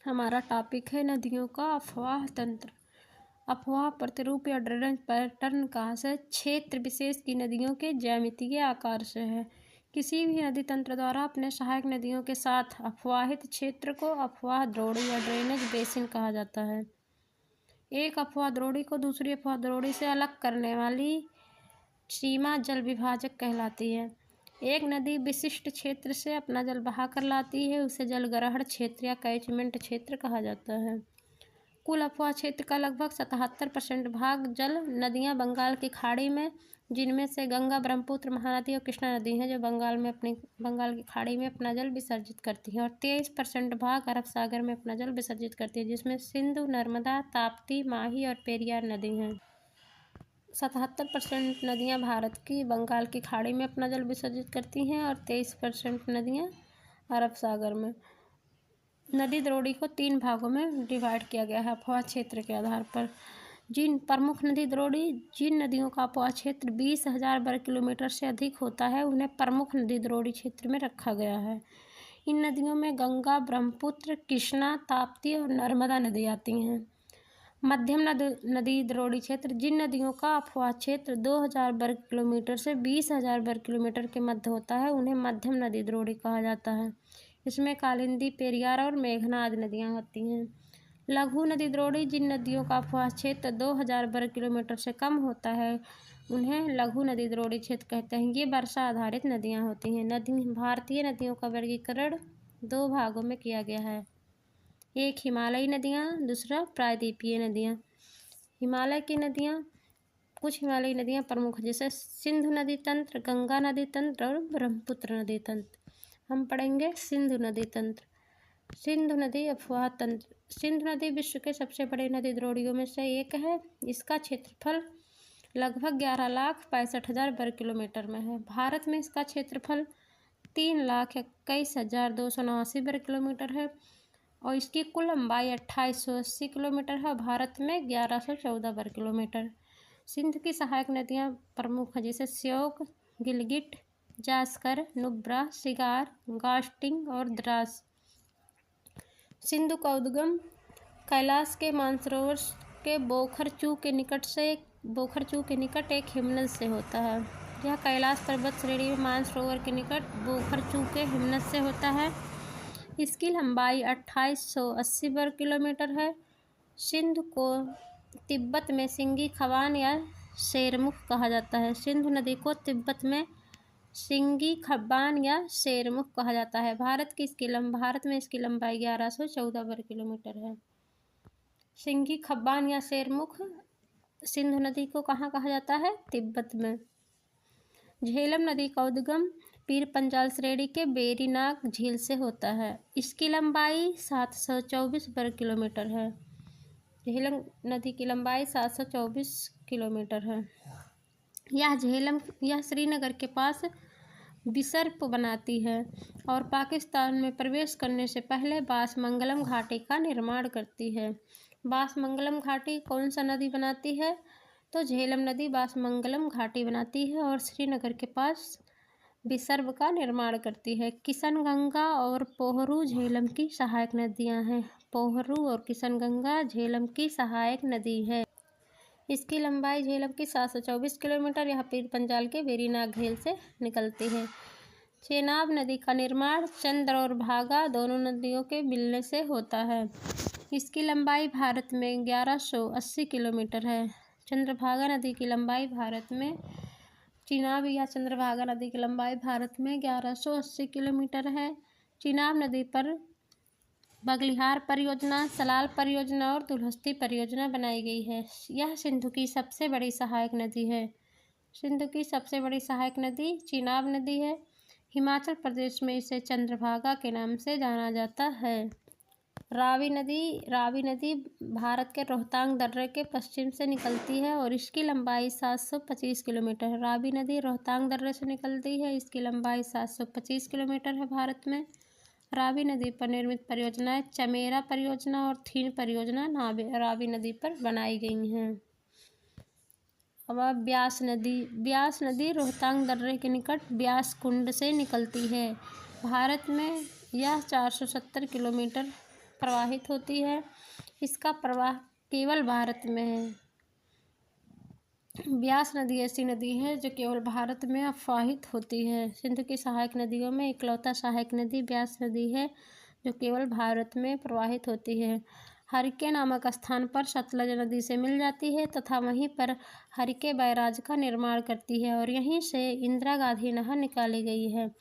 हमारा टॉपिक है नदियों का अफवाह तंत्र। अफवाह प्रतिरूप या ड्रेनेज पैटर्न कहाँ से? क्षेत्र विशेष की नदियों के ज्यामितीय आकार से है। किसी भी नदी तंत्र द्वारा अपने सहायक नदियों के साथ अफवाहित क्षेत्र को अफवाह द्रोणी या ड्रेनेज बेसिन कहा जाता है। एक अफवाह द्रोणी को दूसरी अफवाह द्रोणी से अलग करने वाली सीमा जल विभाजक कहलाती है। एक नदी विशिष्ट क्षेत्र से अपना जल बहा कर लाती है, उसे जलग्रहण क्षेत्र या कैचमेंट क्षेत्र कहा जाता है। कुल अफवाह क्षेत्र का लगभग 77% भाग जल नदियां बंगाल की खाड़ी में, जिनमें से गंगा, ब्रह्मपुत्र, महानदी और कृष्णा नदी हैं, जो बंगाल की खाड़ी में अपना जल विसर्जित करती हैं, और 23% भाग अरब सागर में अपना जल विसर्जित करती है, जिसमें सिंधु, नर्मदा, ताप्ती, माही और पेरियार नदी हैं। 77% नदियाँ भारत की बंगाल की खाड़ी में अपना जल विसर्जित करती हैं और 23% नदियाँ अरब सागर में। नदी द्रोणी को 3 भागों में डिवाइड किया गया है अफवाह क्षेत्र के आधार पर। प्रमुख नदी द्रोणी, जिन नदियों का अफवाह क्षेत्र 20,000 वर्ग किलोमीटर से अधिक होता है, उन्हें प्रमुख नदी द्रोणी क्षेत्र में रखा गया है। इन नदियों में गंगा, ब्रह्मपुत्र, कृष्णा, ताप्ती और नर्मदा नदी आती हैं। मध्यम नदी द्रोणी क्षेत्र, जिन नदियों का अफवाह क्षेत्र 2,000 वर्ग किलोमीटर से 20,000 वर्ग किलोमीटर के मध्य होता है, उन्हें मध्यम नदी द्रोणी कहा जाता है। इसमें कालिंदी, पेरियार और मेघना आदि नदियाँ होती हैं। लघु नदी द्रोणी, जिन नदियों का अफवाह क्षेत्र 2,000 वर्ग किलोमीटर से कम होता है, उन्हें लघु नदी द्रोणी क्षेत्र कहते हैं। ये वर्षा आधारित नदियाँ होती हैं। भारतीय नदियों का वर्गीकरण 2 भागों में किया गया है। एक हिमालयी नदियाँ, दूसरा प्रायद्वीपीय नदियाँ। हिमालय की नदियाँ, कुछ हिमालयी नदियाँ प्रमुख हैं, जैसे सिंधु नदी तंत्र, गंगा नदी तंत्र और ब्रह्मपुत्र नदी तंत्र। हम पढ़ेंगे सिंधु नदी तंत्र। सिंधु नदी अफवाह तंत्र। सिंधु नदी विश्व के सबसे बड़े नदी द्रोणियों में से एक है। इसका क्षेत्रफल लगभग 11,65,000 वर्ग किलोमीटर में है। भारत में इसका क्षेत्रफल 3,21,289 वर्ग किलोमीटर है और इसकी कुल लंबाई 2,880 किलोमीटर है। भारत में 1,114 वर्ग किलोमीटर। सिंध की सहायक नदियाँ प्रमुख हैं, जैसे श्योक, गिलगिट, जास्कर, नुब्रा, सिगार, गास्टिंग और द्रास। सिंधु का उद्गम कैलाश के मानसरोवर के बोखरचू के निकट एक हिमनद से होता है। यह कैलाश पर्वत श्रेणी में मानसरोवर के निकट बोखरचू के हिमनद से होता है। इसकी लंबाई 2,880 वर्ग किलोमीटर है। सिंधु को तिब्बत में सिंगी खबान या शेरमुख कहा जाता है। सिंधु नदी को तिब्बत में सिंगी खबान या शेरमुख कहा जाता है। भारत में इसकी लंबाई 1,114 वर्ग किलोमीटर है। सिंगी खबान या शेरमुख सिंधु नदी को कहाँ कहा जाता है? तिब्बत में। झेलम नदी का उद्गम पीर पंजाल श्रेणी के वेरीनाग झील से होता है। इसकी लंबाई 724 वर्ग किलोमीटर है। झेलम नदी की लंबाई 724 किलोमीटर है। यह श्रीनगर के पास विसर्प बनाती है और पाकिस्तान में प्रवेश करने से पहले बासमंगलम घाटी का निर्माण करती है। बासमंगलम घाटी कौन सा नदी बनाती है? तो झेलम नदी बासमंगलम घाटी बनाती है और श्रीनगर के पास विसर्प का निर्माण करती है। किशनगंगा और पोहरू झेलम की सहायक नदियां हैं। पोहरू और किशनगंगा झेलम की सहायक नदी है। इसकी लंबाई झेलम की 724 किलोमीटर, यह पीर पंजाल के वेरीनाग झील से निकलती है। चेनाब नदी का निर्माण चंद्र और भागा दोनों नदियों के मिलने से होता है। इसकी लंबाई भारत में 1,180 किलोमीटर है। चंद्रभागा नदी की लंबाई भारत में चिनाब या चंद्रभागा नदी की लंबाई भारत में 1,180 किलोमीटर है। चिनाब नदी पर बगलिहार परियोजना, सलाल परियोजना और दुलहस्ती परियोजना बनाई गई है। यह सिंधु की सबसे बड़ी सहायक नदी है। सिंधु की सबसे बड़ी सहायक नदी चिनाब नदी है। हिमाचल प्रदेश में इसे चंद्रभागा के नाम से जाना जाता है। रावी नदी भारत के रोहतांग दर्रे के पश्चिम से निकलती है और इसकी लंबाई 725 किलोमीटर है। रावी नदी रोहतांग दर्रे से निकलती है, इसकी लंबाई 725 किलोमीटर है। भारत में रावी नदी पर निर्मित परियोजनाएं चमेरा परियोजना और थीन परियोजना रावी नदी पर बनाई गई हैं। अब ब्यास नदी रोहतांग दर्रे के निकट ब्यास कुंड से निकलती है। भारत में यह 470 किलोमीटर प्रवाहित होती है। इसका प्रवाह केवल भारत में है। ब्यास नदी ऐसी नदी है जो केवल भारत में प्रवाहित होती है। सिंधु की सहायक नदियों में इकलौता सहायक नदी ब्यास नदी है जो केवल भारत में प्रवाहित होती है। हरिके नामक स्थान पर सतलज नदी से मिल जाती है तथा वहीं पर हरिके बैराज का निर्माण करती है और यहीं से इंदिरा गांधी नहर निकाली गई है।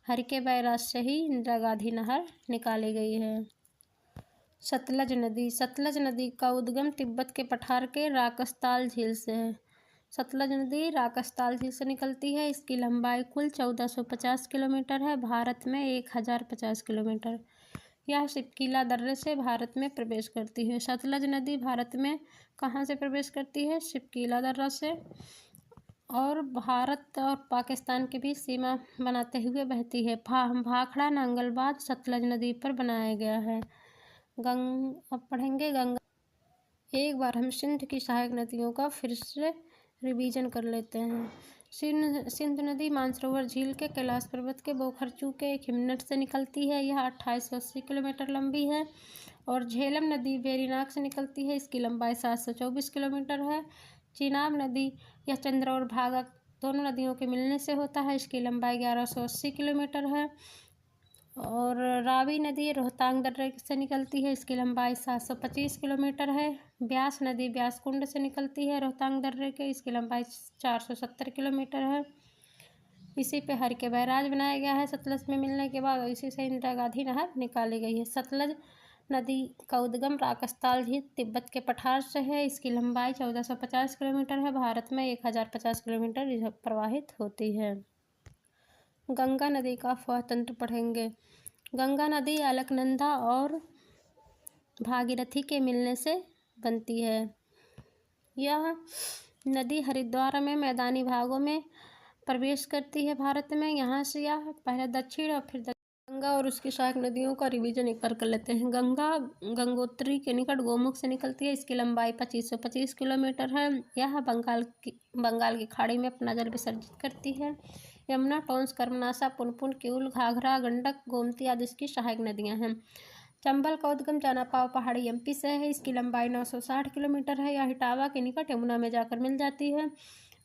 हरिके बैराज से ही इंदिरा गांधी नहर निकाली गई है। सतलज नदी का उद्गम तिब्बत के पठार के राकसताल झील से है। सतलज नदी राकसताल झील से निकलती है। इसकी लंबाई कुल 1450 किलोमीटर है। भारत में 1050 किलोमीटर। यह शिपकीला दर्रे से भारत में प्रवेश करती है। सतलज नदी भारत में कहाँ से प्रवेश करती है? शिपकीला दर्रा से, और भारत और पाकिस्तान के बीच सीमा बनाते हुए बहती है। भाखड़ा नांगलबाज सतलज नदी पर बनाया गया है। अब पढ़ेंगे गंगा। एक बार हम सिंध की सहायक नदियों का फिर से रिवीजन कर लेते हैं। सिंध नदी मानसरोवर झील के कैलाश पर्वत के बोखरचू के एक हिमनद से निकलती है। यह 2880 किलोमीटर लंबी है। और झेलम नदी वेरीनाग से निकलती है। इसकी लंबाई 724 किलोमीटर है। चिनाब नदी या चंद्रौर भागा दोनों नदियों के मिलने से होता है। इसकी लंबाई 1180 किलोमीटर है। और रावी नदी रोहतांग दर्रे से निकलती है। इसकी लंबाई 725 किलोमीटर है। ब्यास नदी ब्यास कुंड से निकलती है रोहतांग दर्रे के। इसकी लंबाई 470 किलोमीटर है। इसी पे हरिके बैराज बनाया गया है सतलज में मिलने के बाद, और इसी से इंदिरा गांधी नहर निकाली गई है। सतलज नदी का उद्गम राकसताल झील तिब्बत के पठार से है। इसकी लंबाई 1450 किलोमीटर है। भारत में 1050 किलोमीटर प्रवाहित होती है। गंगा नदी का अफवाह तंत्र पढ़ेंगे। गंगा नदी अलकनंदा और भागीरथी के मिलने से बनती है। यह नदी हरिद्वार में मैदानी भागों में प्रवेश करती है। भारत में यहाँ से यह पहले दक्षिण और फिर गंगा और उसकी सहायक नदियों का रिवीजन एक बार कर लेते हैं। गंगा गंगोत्री के निकट गोमुख से निकलती है। इसकी लंबाई 2525 किलोमीटर है। यह बंगाल की खाड़ी में अपना जल विसर्जित करती है। यमुना, टोंस, कर्मनाशा, पुनपुन, किऊल, घाघरा, गंडक, गोमती आदि इसकी सहायक नदियां हैं। चंबल का उद्गम चानापाव पहाड़ी एमपी से है। इसकी लंबाई 960 किलोमीटर है। यह इटावा के निकट यमुना में जाकर मिल जाती है।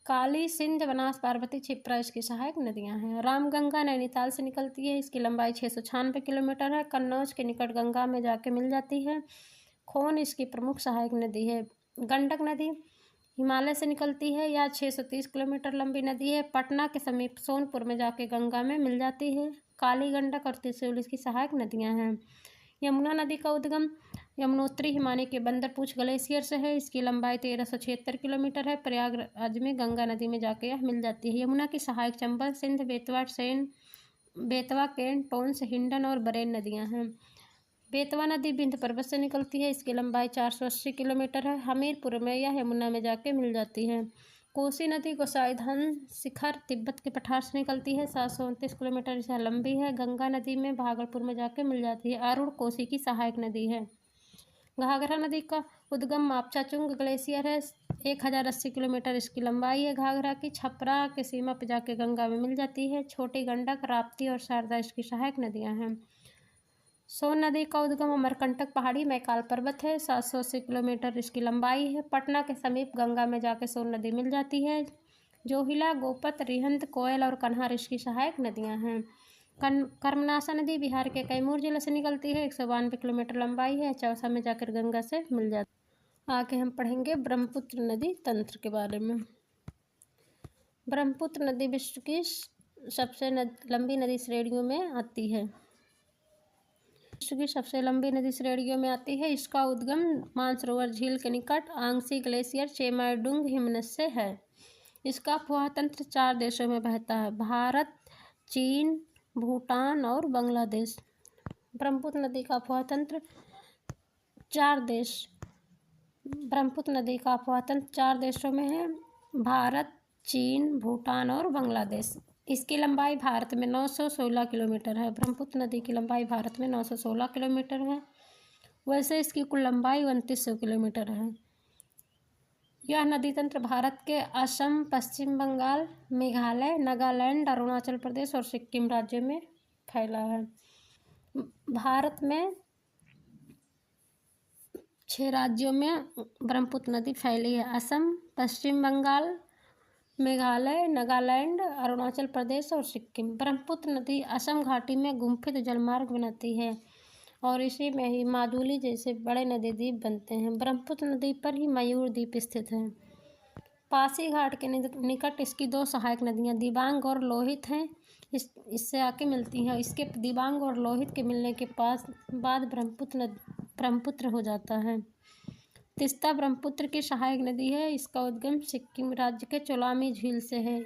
काली, सिंध, बनास, पार्वती, क्षिप्रा इसकी सहायक नदियां हैं। रामगंगा नैनीताल से निकलती है। इसकी लंबाई 696 किलोमीटर है। कन्नौज के निकट गंगा में जाके मिल जाती है। खोन इसकी प्रमुख सहायक नदी है। गंडक नदी हिमालय से निकलती है। यह 630 किलोमीटर लंबी नदी है। पटना के समीप सोनपुर में जाके गंगा में मिल जाती है। काली, गंडक और त्रिशूल इसकी सहायक नदियां हैं। यमुना नदी का उद्गम यमुनोत्री हिमानी के बंदरपूछ ग्लेशियर से है। इसकी लंबाई 1376 किलोमीटर है। प्रयागराज में गंगा नदी में जाके यह मिल जाती है। यमुना की सहायक चंबल, सिंध, बेतवा, केन, टोंस, हिंडन और बरेन नदियां हैं। बेतवा नदी विंध्य पर्वत से निकलती है। इसकी लंबाई 480 किलोमीटर है। हमीरपुर में यह यमुना में जाके मिल जाती है। कोसी नदी गोसाईधान शिखर तिब्बत के पठार से निकलती है। 729 किलोमीटर यह लंबी है। गंगा नदी में भागलपुर में जाके मिल जाती है। अरुण कोसी की सहायक नदी है। घाघरा नदी का उद्गम मापचाचुंग ग्लेशियर है। 1080 किलोमीटर इसकी लंबाई है। घाघरा की छपरा के सीमा पर जाके गंगा में मिल जाती है। छोटी गंडक, राप्ती और शारदा इसकी सहायक नदियां हैं। सोन नदी का उद्गम अमरकंटक पहाड़ी मैकाल पर्वत है। 780 किलोमीटर इसकी लंबाई है। पटना के समीप गंगा में जाके सोन नदी मिल जाती है। जोहिला, गोपत, रिहंद, कोयल और कन्हार इसकी सहायक नदियां हैं। कर्मनाशा नदी बिहार के कैमूर जिले से निकलती है। 192 किलोमीटर लंबाई है। चौसा में जाकर गंगा से मिल जाती है। आगे हम पढ़ेंगे ब्रह्मपुत्र नदी तंत्र के बारे में। ब्रह्मपुत्र नदी विश्व की सबसे लंबी नदी श्रेणियों में आती है। विश्व की सबसे लंबी नदी श्रेणियों में आती है। इसका उद्गम मानसरोवर झील के निकट आंगसी ग्लेशियर चेमाडुंग हिमनद से है। इसका प्रवाह तंत्र 4 देशों में बहता है: भारत, चीन, भूटान और बांग्लादेश। ब्रह्मपुत्र नदी का प्रवाह तंत्र 4 देशों में है: भारत, चीन, भूटान और बांग्लादेश। इसकी लंबाई भारत में 916 किलोमीटर है। ब्रह्मपुत्र नदी की लंबाई भारत में 916 किलोमीटर है। वैसे इसकी कुल लंबाई 2900 किलोमीटर है। यह नदी तंत्र भारत के असम, पश्चिम बंगाल, मेघालय, नागालैंड, अरुणाचल प्रदेश और सिक्किम राज्य में फैला है। भारत में 6 राज्यों में ब्रह्मपुत्र नदी फैली है। असम, पश्चिम बंगाल, मेघालय, नागालैंड, अरुणाचल प्रदेश और सिक्किम। ब्रह्मपुत्र नदी असम घाटी में गुम्फित जलमार्ग बनाती है और इसी में ही माजुली जैसे बड़े नदी द्वीप बनते हैं। ब्रह्मपुत्र नदी पर ही मयूर द्वीप स्थित है। पासीघाट के निकट इसकी 2 सहायक नदियां दिबांग और लोहित हैं। इससे आके मिलती हैं। इसके दिबांग और लोहित के मिलने के बाद ब्रह्मपुत्र हो जाता है। तीस्ता ब्रह्मपुत्र की सहायक नदी है। इसका उद्गम सिक्किम राज्य के चोलामी झील से है।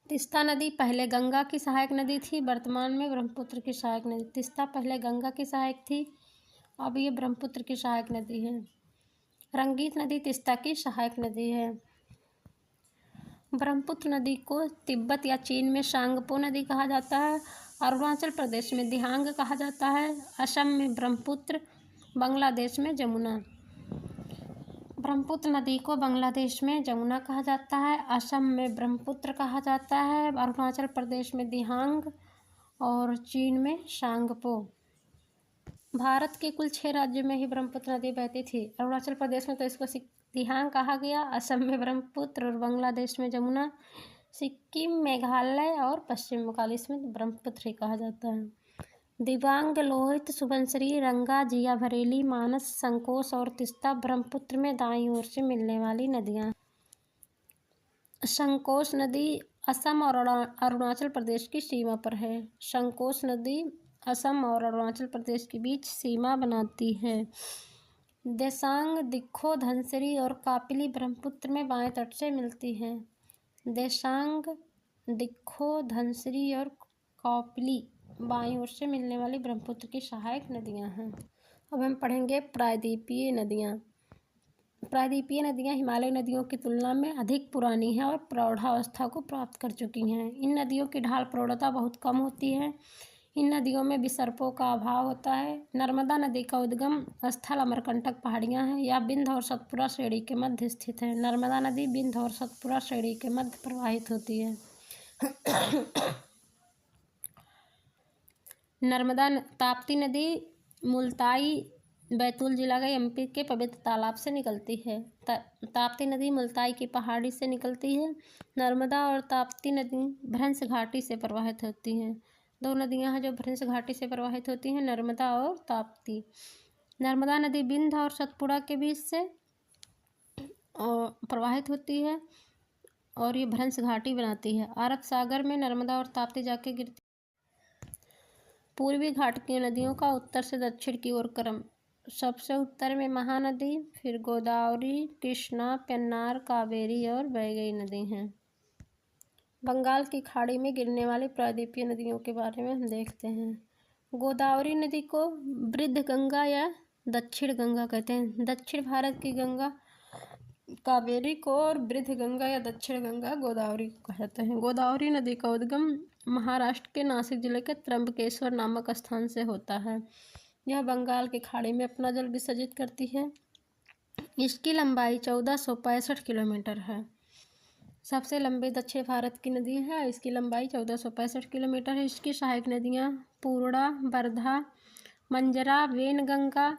तीस्ता नदी पहले गंगा की सहायक नदी थी, वर्तमान में ब्रह्मपुत्र की सहायक नदी। तीस्ता पहले गंगा की सहायक थी, अब ये ब्रह्मपुत्र की सहायक नदी है। रंगीत नदी तीस्ता की सहायक नदी है। ब्रह्मपुत्र नदी को तिब्बत या चीन में सांगपो नदी कहा जाता है। अरुणाचल प्रदेश में दिहांग कहा जाता है। असम में ब्रह्मपुत्र, बांग्लादेश में जमुना। ब्रह्मपुत्र नदी को बांग्लादेश में जमुना कहा जाता है, असम में ब्रह्मपुत्र कहा जाता है, अरुणाचल प्रदेश में दिहांग और चीन में सांगपो। भारत के कुल 6 राज्यों में ही ब्रह्मपुत्र नदी बहती थी। अरुणाचल प्रदेश में तो इसको दिहांग कहा गया, असम में ब्रह्मपुत्र और बांग्लादेश में जमुना, सिक्किम, मेघालय और पश्चिम बंगाल इसमें ब्रह्मपुत्र ही कहा जाता है। दिबांग, लोहित, सुबनसिरी, रंगा, जिया भरेली, मानस, संकोश और तीस्ता ब्रह्मपुत्र में दाईं ओर से मिलने वाली नदियां। संकोश नदी असम और अरुणाचल प्रदेश की सीमा पर है। संकोश नदी असम और अरुणाचल प्रदेश के बीच सीमा बनाती है। देसांग, दिखो, धनसिरी और कापिली ब्रह्मपुत्र में बाएं तट से मिलती हैं। देसांग, दिखो, धनसिरी और कापिली बाईं ओर से मिलने वाली ब्रह्मपुत्र की सहायक नदियां हैं। अब हम पढ़ेंगे प्रायद्वीपीय नदियां। प्रायद्वीपीय नदियां हिमालय नदियों की तुलना में अधिक पुरानी हैं और प्रौढ़ावस्था को प्राप्त कर चुकी हैं। इन नदियों की ढाल प्रौढ़ता बहुत कम होती है। इन नदियों में विसर्पों का अभाव होता है। नर्मदा नदी का उद्गम स्थल अमरकंटक पहाड़ियां हैं। यह विंध्य और सतपुड़ा श्रेणी के मध्य स्थित है। नर्मदा नदी विंध्य और सतपुड़ा श्रेणी के मध्य प्रवाहित होती है। नर्मदा ताप्ती नदी मुल्ताई बैतूल जिला के एमपी के पवित्र तालाब से निकलती है। ताप्ती नदी मुल्ताई की पहाड़ी से निकलती है। नर्मदा और ताप्ती नदी भ्रंश घाटी से प्रवाहित होती हैं। 2 नदियां हैं जो भ्रंश घाटी से प्रवाहित होती हैं, नर्मदा और ताप्ती। नर्मदा नदी विंध्य और सतपुड़ा के बीच से प्रवाहित होती है और ये भ्रंश घाटी बनाती है। अरब सागर में नर्मदा और ताप्ती जाके गिरती। पूर्वी घाट की नदियों का उत्तर से दक्षिण की ओर क्रम। सबसे उत्तर में महानदी, फिर गोदावरी, कृष्णा, पेन्नार, कावेरी और वैगई नदी हैं। बंगाल की खाड़ी में गिरने वाली प्रायद्वीपीय नदियों के बारे में हम देखते हैं। गोदावरी नदी को वृद्ध गंगा या दक्षिण गंगा कहते हैं। दक्षिण भारत की गंगा कावेरी को और वृद्ध गंगा या दक्षिण गंगा गोदावरी को कहा जाता है। गोदावरी नदी का उद्गम महाराष्ट्र के नासिक जिले के त्र्यंबकेश्वर नामक स्थान से होता है। यह बंगाल की खाड़ी में अपना जल विसर्जित करती है। इसकी लंबाई 1465 किलोमीटर है। सबसे लंबी दक्षिण भारत की नदी है। इसकी लंबाई 1465 किलोमीटर है। इसकी सहायक नदियाँ पूर्णा, वर्धा, मंजरा, वेनगंगा,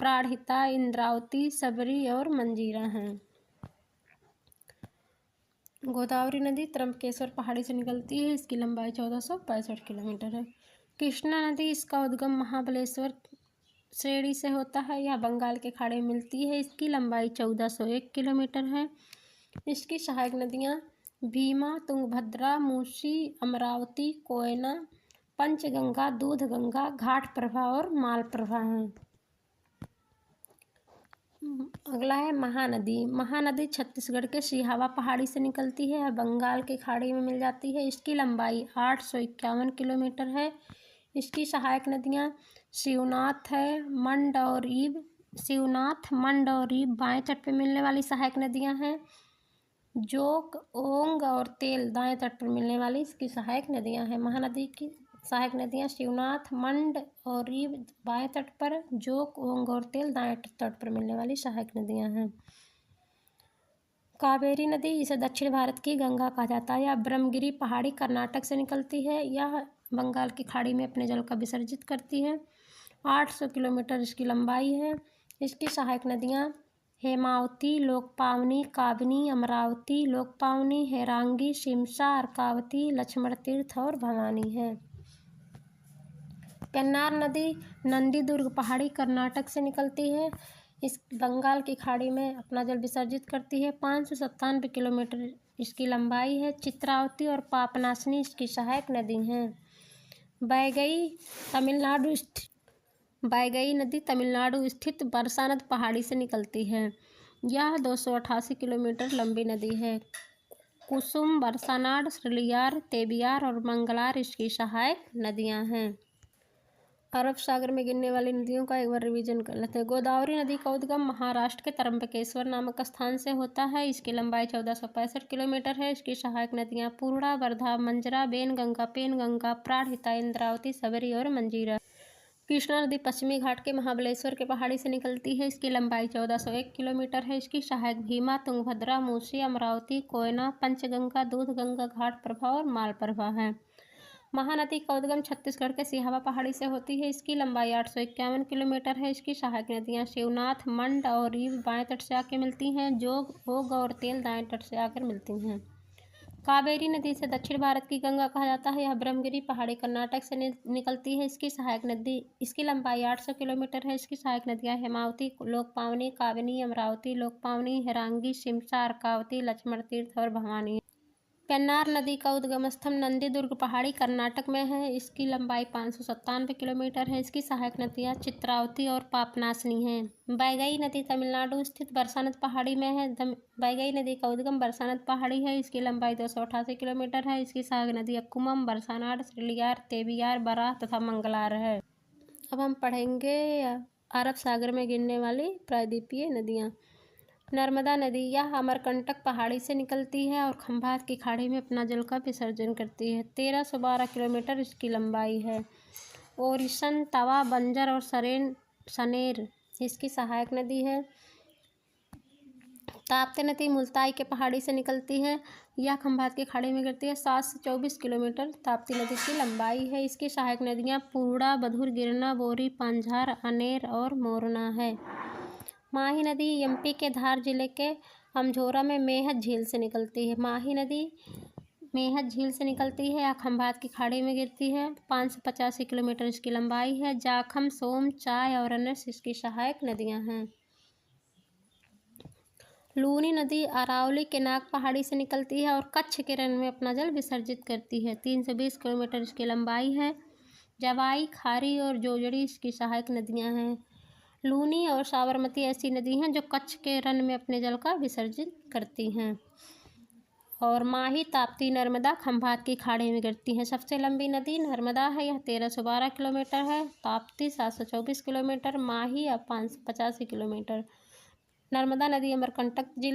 प्राणहिता, इंद्रावती, सबरी और मंजीरा हैं। गोदावरी नदी त्र्यंबकेश्वर पहाड़ी से निकलती है। इसकी लंबाई 1465 किलोमीटर है। कृष्णा नदी इसका उद्गम महाबलेश्वर श्रेणी से होता है। यह बंगाल के खाड़ी में मिलती है। इसकी लंबाई 1401 किलोमीटर है। इसकी सहायक नदियाँ भीमा, तुंगभद्रा, मूसी, अमरावती, कोयना, पंचगंगा, दूधगंगा, घाटप्रभा और मालप्रभा हैं। अगला है महानदी। महानदी छत्तीसगढ़ के सिहावा पहाड़ी से निकलती है। यह बंगाल की खाड़ी में मिल जाती है। इसकी लंबाई 851 किलोमीटर है। इसकी सहायक नदियाँ शिवनाथ है, मंड और ईब। शिवनाथ, मंड और ईब बाएं तट पर मिलने वाली सहायक नदियाँ हैं। जोक, ओंग और तेल दाएं तट पर मिलने वाली इसकी सहायक नदियाँ हैं। महानदी की सहायक नदियाँ शिवनाथ, मंड और रीव बाएं तट पर, जोक, ओंग और तेल दाएं तट पर मिलने वाली सहायक नदियाँ हैं। कावेरी नदी इसे दक्षिण भारत की गंगा कहा जाता है। यह ब्रह्मगिरी पहाड़ी कर्नाटक से निकलती है। यह बंगाल की खाड़ी में अपने जल का विसर्जित करती है। 800 किलोमीटर इसकी लंबाई है। इसकी सहायक नदियाँ हेमावती, लोकपावनी, काबिनी, अमरावती, लोकपावनी, हेरांगी, शिमसा, अर्कावती, लक्ष्मण तीर्थ और भवानी है। पेन्नार नदी नंदीदुर्ग पहाड़ी कर्नाटक से निकलती है। इस बंगाल की खाड़ी में अपना जल विसर्जित करती है। 597 किलोमीटर इसकी लंबाई है। चित्रावती और पापनासनी इसकी सहायक नदी हैं। बैगई नदी तमिलनाडु स्थित बरसानद पहाड़ी से निकलती है। यह 288 किलोमीटर लंबी नदी है। कुसुम, बरसानाड, श्रीलियार, तेबियार और मंगलार इसकी सहायक नदियां हैं। अरब सागर में गिरने वाली नदियों का एक बार रिवीजन कर लेते हैं। गोदावरी नदी का उद्गम महाराष्ट्र के त्र्यंबकेश्वर नामक स्थान से होता है। इसकी लंबाई 1465 किलोमीटर है। इसकी सहायक नदियाँ पूर्णा, वर्धा, मंजरा, पेनगंगा, प्राणहिता, इंद्रावती, सबरी और मंजीरा। कृष्णा नदी पश्चिमी घाट के महाबलेश्वर के पहाड़ी से निकलती है। इसकी लंबाई 1401 किलोमीटर है। इसकी सहायक भीमा, तुंगभद्रा, मूसी, अमरावती, कोयना, पंचगंगा, दूधगंगा, घाट प्रभा और मालप्रभा है। महानदी का उद्गम छत्तीसगढ़ के सिहावा पहाड़ी से होती है। इसकी लंबाई 851 किलोमीटर है। इसकी सहायक नदियाँ शिवनाथ, मंड और रीव बाएं तट से आकर मिलती हैं। जोग, ओग और तेल दाएं तट से आकर मिलती हैं। कावेरी नदी से दक्षिण भारत की गंगा कहा जाता है। यह ब्रह्मगिरी पहाड़ी कर्नाटक से निकलती है। इसकी लंबाई 800 किलोमीटर है। इसकी सहायक नदियाँ हेमावती, लोकपावनी, काबिनी, अमरावती, लोकपावनी, हेरांगी, शिमसा, अर्कावती, लक्ष्मण तीर्थ और भवानी। पेन्नार नदी का उद्गम स्थल नंदीदुर्ग पहाड़ी कर्नाटक में है। इसकी लंबाई 597 किलोमीटर है। इसकी सहायक नदियाँ चित्रावती और पापनासनी हैं। बैगई नदी तमिलनाडु स्थित बरसानद पहाड़ी में है। बैगई नदी का उद्गम बरसानद पहाड़ी है। इसकी लंबाई 288 किलोमीटर है। इसकी सहायक नदियाँ कुमम, बरसानाड, श्रीलियार, तेबियार, बराह तथा मंगलार है। अब हम पढ़ेंगे अरब सागर में गिरने वाली प्रायद्वीपीय नदियाँ। नर्मदा नदी यह अमरकंटक पहाड़ी से निकलती है और खंभात की खाड़ी में अपना जल का विसर्जन करती है। 1312 किलोमीटर इसकी लंबाई है। ओरिसन, तवा, बंजर और सनेर इसकी सहायक नदी है। ताप्ती नदी मुल्ताई के पहाड़ी से निकलती है। यह खंभात की खाड़ी में गिरती है। 724 किलोमीटर ताप्ती नदी की लंबाई है। इसकी सहायक नदियाँ पूर्णा, बधुर, गिरना, बोरी, पांझार, अनेर और मोरना है। माही नदी एमपी के धार जिले के अमझोरा में मेहत झील से निकलती है। माही नदी मेहत झील से निकलती है। यह खंभात की खाड़ी में गिरती है। 585 किलोमीटर इसकी लंबाई है। जाखम, सोम, चाय और अनस इसकी सहायक नदियां हैं। लूनी नदी अरावली के नाग पहाड़ी से निकलती है और कच्छ के रण में अपना जल विसर्जित करती है। 320 किलोमीटर इसकी लंबाई है। जवाई, खारी और जोजड़ी इसकी सहायक नदियां हैं। लूनी और साबरमती ऐसी नदी हैं जो कच्छ के रण में अपने जल का विसर्जित करती हैं। और माही, ताप्ती, नर्मदा खंभात की खाड़ी में गिरती हैं। सबसे लंबी नदी नर्मदा है। यह 1312 किलोमीटर है। ताप्ती 724 किलोमीटर, माही 585 किलोमीटर। नर्मदा नदी अमरकंटक जिले